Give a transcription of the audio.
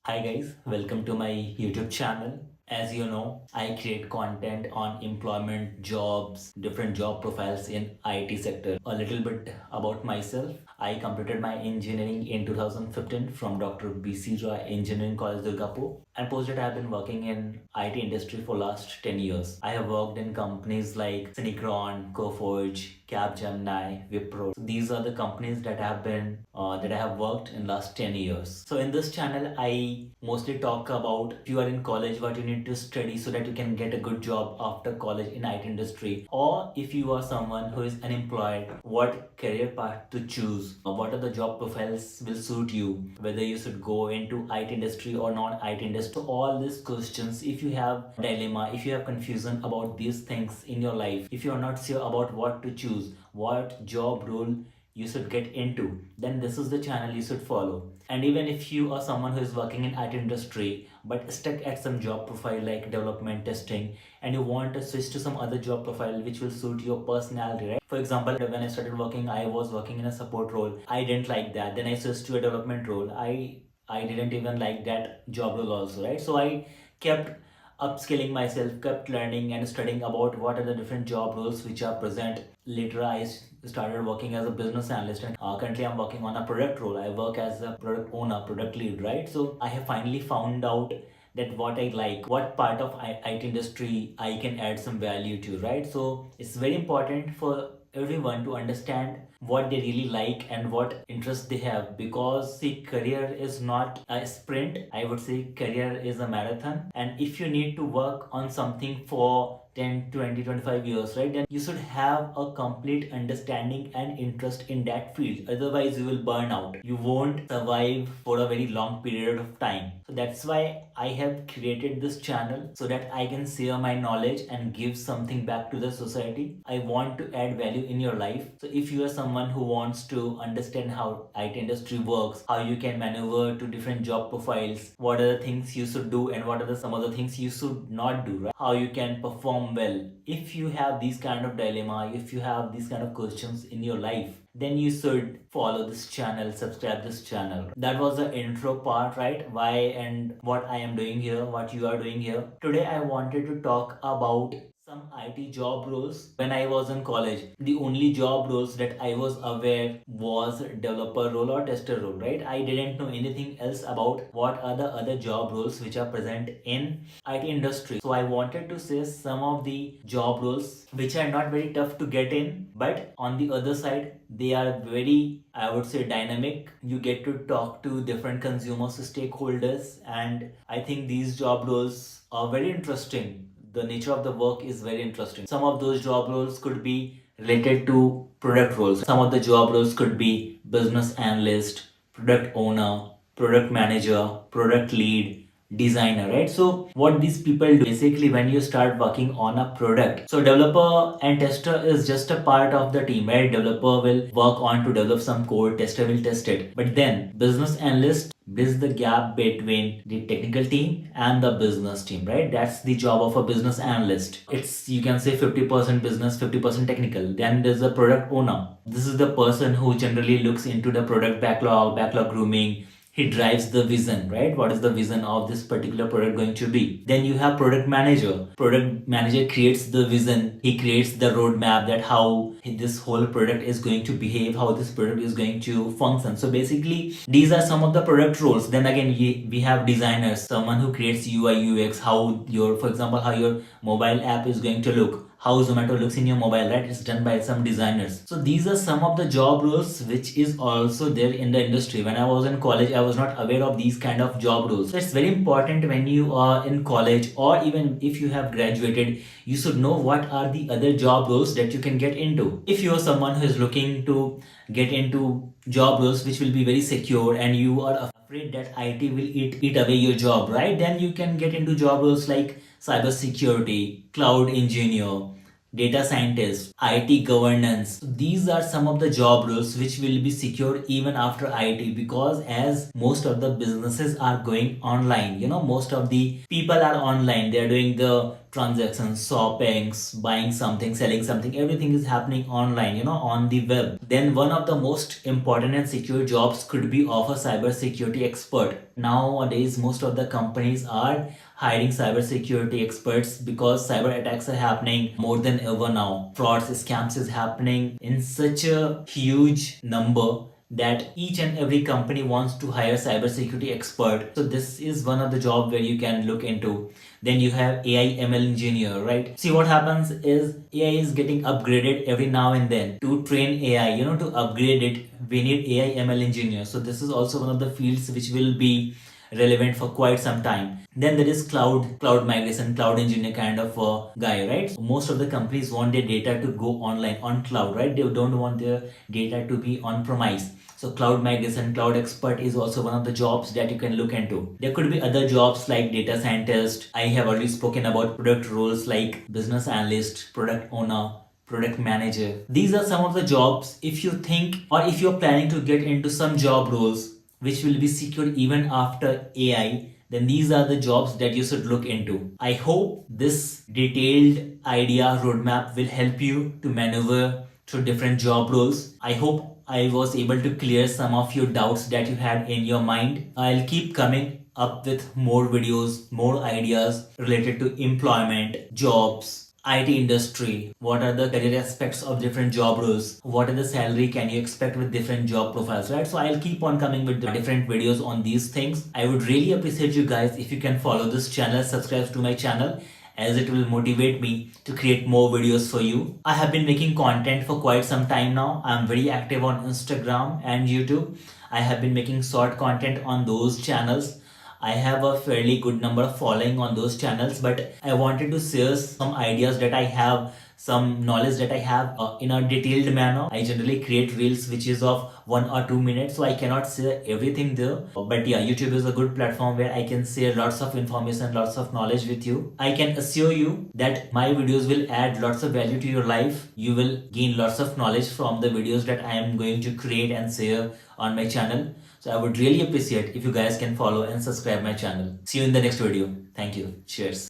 Hi guys, welcome to my YouTube channel. As you know, I create content on employment, jobs, different job profiles in IT sector. A little bit about myself. I completed my engineering in 2015 from Dr. BC Roy Engineering College Durgapur, and post that I have been working in IT industry for last 10 years. I have worked in companies like Synchron, Coforge, Capgemini, Wipro. So these are the companies that I have worked in last 10 years. So in this channel, I mostly talk about if you are in college, what you need to study so that you can get a good job after college in IT industry, or if you are someone who is unemployed, what career path to choose, what are the job profiles will suit you, whether you should go into IT industry or non-IT industry. So all these questions, if you have dilemma, if you have confusion about these things in your life, if you are not sure about what to choose, what job role you should get into, then this is the channel you should follow. And even if you are someone who is working in IT industry but stuck at some job profile like development testing, and you want to switch to some other job profile which will suit your personality, right? For example, when I started working, I was working in a support role. I didn't like that. Then I switched to a development role. I didn't even like that job role also, right? So I kept upskilling myself, kept learning and studying about what are the different job roles which are present. Later, I started working as a business analyst, and currently I'm working on a product role. I work as a product owner, product lead, right? So I have finally found out that what I like, what part of IT industry I can add some value to, right? So it's very important for everyone to understand what they really like and what interest they have, because see, career is not a sprint. I would say career is a marathon, and if you need to work on something for 10, 20, 25 years, right, then you should have a complete understanding and interest in that field. Otherwise you will burn out, you won't survive for a very long period of time. So that's why I have created this channel, so that I can share my knowledge and give something back to the society. I want to add value in your life. So if you are someone who wants to understand how IT industry works, how you can maneuver to different job profiles, what are the things you should do and what are the some other things you should not do, right? How you can perform well. If you have these kind of dilemma, if you have these kind of questions in your life, then you should follow this channel, subscribe this channel. That was the intro part, right? Why and what I am doing here, what you are doing here. Today I wanted to talk about some IT job roles. When I was in college, the only job roles that I was aware was developer role or tester role, right? I didn't know anything else about what are the other job roles which are present in IT industry. So I wanted to say some of the job roles which are not very tough to get in, but on the other side, they are very, I would say, dynamic. You get to talk to different consumers, stakeholders, and I think these job roles are very interesting. The nature of the work is very interesting. Some of those job roles could be related to product roles. Some of the job roles could be business analyst, product owner, product manager, product lead, designer, right? So what these people do basically, when you start working on a product, so developer and tester is just a part of the team, right? Developer will work on to develop some code, tester will test it, but then business analyst bridge the gap between the technical team and the business team, right? That's the job of a business analyst. It's, you can say, 50% business, 50% technical. Then there's a product owner. This is the person who generally looks into the product backlog grooming. He drives the vision, right? What is the vision of this particular product going to be? Then you have product manager. Product manager creates the vision. He creates the roadmap, that how this whole product is going to behave, how this product is going to function. So basically, these are some of the product roles. Then again, we have designers, someone who creates UI UX, how your, for example, how your mobile app is going to look, how Zomato looks in your mobile, right? It's done by some designers. So these are some of the job roles which is also there in the industry. When I was in college, I was not aware of these kind of job roles. So it's very important when you are in college, or even if you have graduated, you should know what are the other job roles that you can get into. If you are someone who is looking to get into job roles which will be very secure, and you are afraid that IT will eat away your job, right? Then you can get into job roles like cybersecurity, cloud engineer, data scientist, IT governance. These are some of the job roles which will be secure even after IT, because as most of the businesses are going online, most of the people are online. They are doing the transactions, shoppings, buying something, selling something, everything is happening online, on the web. Then one of the most important and secure jobs could be of a cybersecurity expert. Nowadays, most of the companies are hiring cybersecurity experts because cyber attacks are happening more than ever now. Frauds, scams is happening in such a huge number that each and every company wants to hire cybersecurity expert. So this is one of the job where you can look into. Then you have AI ML engineer, right? See, what happens is AI is getting upgraded every now and then. To train AI, to upgrade it, we need AI ML engineer. So this is also one of the fields which will be relevant for quite some time. Then there is cloud migration, cloud engineer kind of a guy, right? So most of the companies want their data to go online on cloud, right? They don't want their data to be on premise. So cloud migration, cloud expert is also one of the jobs that you can look into. There could be other jobs like data scientist. I have already spoken about product roles like business analyst, product owner, product manager. These are some of the jobs. If you think or if you're planning to get into some job roles which will be secure even after AI, then these are the jobs that you should look into. I hope this detailed idea roadmap will help you to maneuver through different job roles. I hope I was able to clear some of your doubts that you had in your mind. I'll keep coming up with more videos, more ideas related to employment, jobs, IT industry, what are the career aspects of different job roles, what are the salary can you expect with different job profiles, right? So I'll keep on coming with different videos on these things. I would really appreciate you guys if you can follow this channel, subscribe to my channel, as it will motivate me to create more videos for you. I have been making content for quite some time now. I'm very active on Instagram and YouTube. I have been making short content on those channels. I have a fairly good number of following on those channels, but I wanted to share some ideas that I have, some knowledge that I have in a detailed manner. I generally create reels which is of 1 or 2 minutes, so I cannot share everything there. But yeah, YouTube is a good platform where I can share lots of information, lots of knowledge with you. I can assure you that my videos will add lots of value to your life. You will gain lots of knowledge from the videos that I am going to create and share on my channel. So I would really appreciate if you guys can follow and subscribe my channel. See you in the next video. Thank you. Cheers.